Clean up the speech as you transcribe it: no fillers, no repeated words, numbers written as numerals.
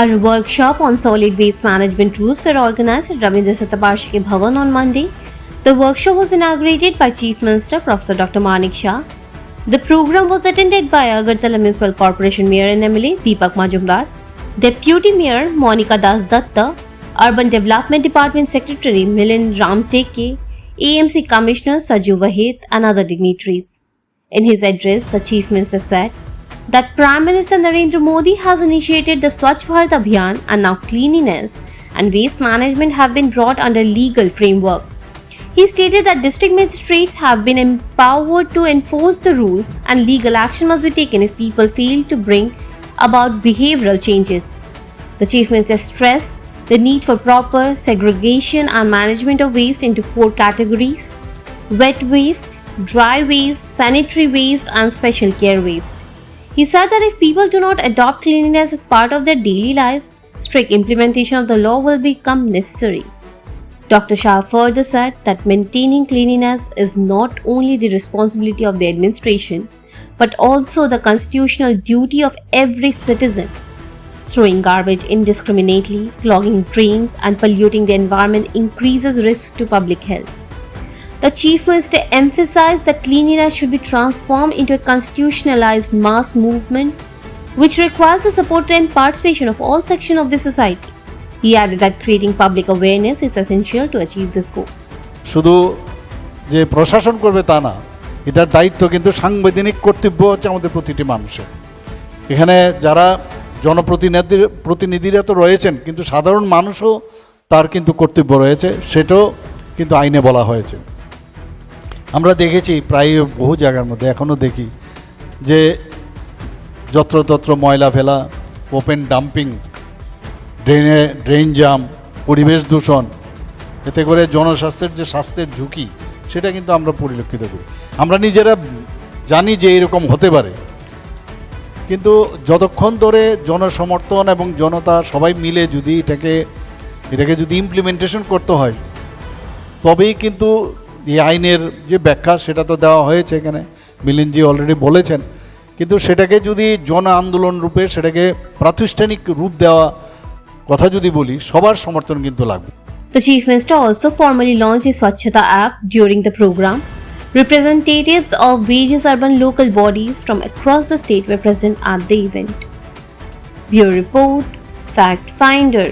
A workshop on solid waste management rules were organized at Ravindra Sataparshike Bhavan on Monday. The workshop was inaugurated by Chief Minister Professor Dr. Manik Shah. The program was attended by Agartala Municipal Corporation Mayor and MLA Deepak Majumdar, Deputy Mayor Monica Das Datta, Urban Development Department Secretary Milind Ramteke, AMC Commissioner Saju Vahid and other dignitaries. In his address, the Chief Minister said that Prime Minister Narendra Modi has initiated the Swachh Bharat Abhiyan and now cleanliness and waste management have been brought under legal framework. He stated that district magistrates have been empowered to enforce the rules and legal action must be taken if people fail to bring about behavioral changes. The Chief Minister stressed the need for proper segregation and management of waste into 4 categories: wet waste, dry waste, sanitary waste and special care waste. He said that if people do not adopt cleanliness as part of their daily lives, strict implementation of the law will become necessary. Dr. Shah further said that maintaining cleanliness is not only the responsibility of the administration, but also the constitutional duty of every citizen. Throwing garbage indiscriminately, clogging drains, and polluting the environment increases risks to public health. The Chief Minister emphasized that cleanliness should be transformed into a constitutionalized mass movement, which requires the support and participation of all sections of the society. He added that creating public awareness is essential to achieve this goal. শুধু যে প্রশাসন করবে তা না, এটার দায়িত্ব কিন্তু সাংবিধানিক কর্তব্য হচ্ছে আমাদের প্রতিটি মানুষের। এখানে যারা জনপ্রতিনিধিরা তো রয়েছেন, কিন্তু সাধারণ মানুষও তার কিন্তু কর্তব্য রয়েছে, সেটাও কিন্তু আইনে বলা হয়েছে। আমরা দেখেছি প্রায় বহু জায়গার মধ্যে এখনও দেখি যে যত্রতত্র ময়লা ফেলা, ওপেন ডাম্পিং, ড্রেন জাম, পরিবেশ দূষণ, এতে করে জনস্বাস্থ্যের যে স্বাস্থ্যের ঝুঁকি সেটা কিন্তু আমরা পরিলক্ষিত করি। আমরা নিজেরা জানি যে এরকম হতে পারে, কিন্তু যতক্ষণ ধরে জনসমর্থন এবং জনতা সবাই মিলে যদি এটাকে যদি ইমপ্লিমেন্টেশন করতে হয়, তবেই কিন্তু এই আইনের যে ব্যাখ্যা সেটা তো দেওয়া হয়েছে, এখানে মিলিন্দজি অলরেডি বলেছেন, কিন্তু সেটাকে যদি জন আন্দোলন রূপে সেটাকে প্রাতিষ্ঠানিক রূপ দেওয়া কথা যদি বলি, সবার সমর্থন কিন্তু লাগবে। The Chief Minister also formally launched the Swachhata app during the program. Representatives of various urban local bodies from across the state were present at the event. Bureau Report, Fact Finder.